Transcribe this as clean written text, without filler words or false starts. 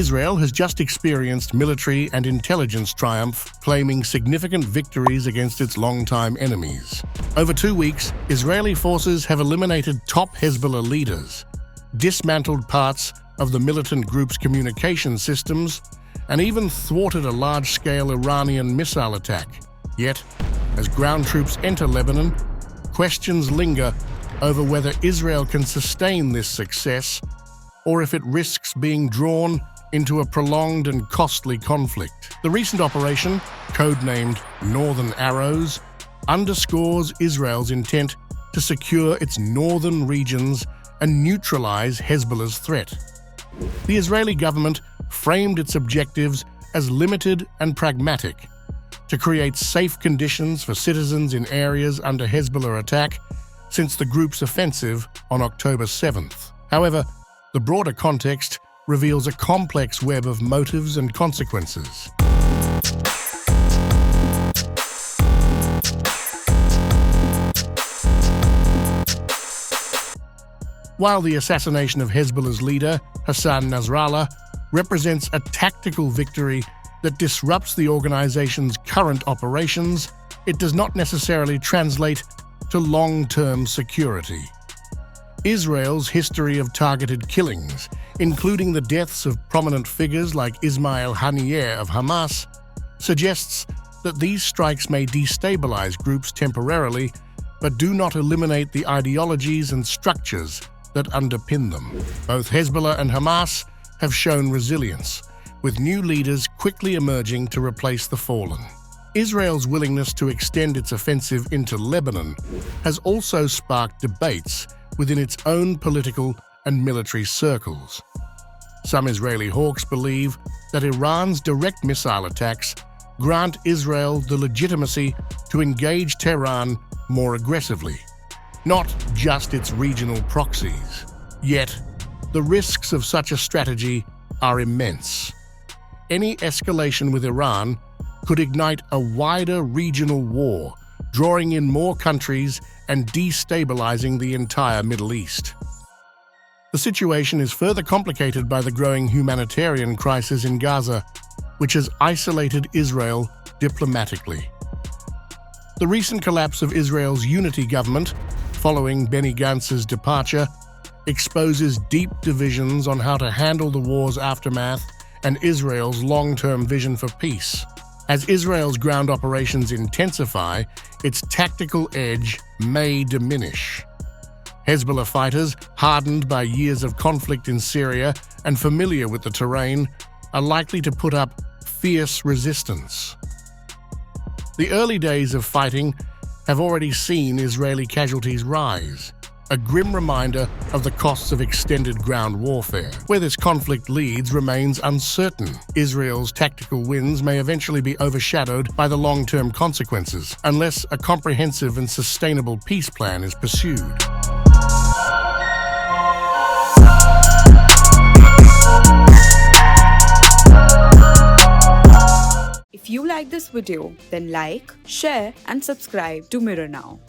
Israel has just experienced military and intelligence triumph, claiming significant victories against its longtime enemies. Over 2 weeks, Israeli forces have eliminated top Hezbollah leaders, dismantled parts of the militant group's communication systems, and even thwarted a large-scale Iranian missile attack. Yet, as ground troops enter Lebanon, questions linger over whether Israel can sustain this success or if it risks being drawn into a prolonged and costly conflict. The recent operation, codenamed Northern Arrows, underscores Israel's intent to secure its northern regions and neutralize Hezbollah's threat. The Israeli government framed its objectives as limited and pragmatic, to create safe conditions for citizens in areas under Hezbollah attack since the group's offensive on October 7th. However, the broader context reveals a complex web of motives and consequences. While the assassination of Hezbollah's leader, Hassan Nasrallah, represents a tactical victory that disrupts the organization's current operations, it does not necessarily translate to long-term security. Israel's history of targeted killings, including the deaths of prominent figures like Ismail Haniyeh of Hamas, suggests that these strikes may destabilize groups temporarily, but do not eliminate the ideologies and structures that underpin them. Both Hezbollah and Hamas have shown resilience, with new leaders quickly emerging to replace the fallen. Israel's willingness to extend its offensive into Lebanon has also sparked debates within its own political and military circles. Some Israeli hawks believe that Iran's direct missile attacks grant Israel the legitimacy to engage Tehran more aggressively, not just its regional proxies. Yet, the risks of such a strategy are immense. Any escalation with Iran could ignite a wider regional war, drawing in more countries and destabilizing the entire Middle East. The situation is further complicated by the growing humanitarian crisis in Gaza, which has isolated Israel diplomatically. The recent collapse of Israel's unity government, following Benny Gantz's departure, exposes deep divisions on how to handle the war's aftermath and Israel's long-term vision for peace. As Israel's ground operations intensify, its tactical edge may diminish. Hezbollah fighters, hardened by years of conflict in Syria and familiar with the terrain, are likely to put up fierce resistance. The early days of fighting have already seen Israeli casualties rise, a grim reminder of the costs of extended ground warfare. Where this conflict leads remains uncertain. Israel's tactical wins may eventually be overshadowed by the long-term consequences, unless a comprehensive and sustainable peace plan is pursued. If you like this video, then like, share and subscribe to Mirror Now.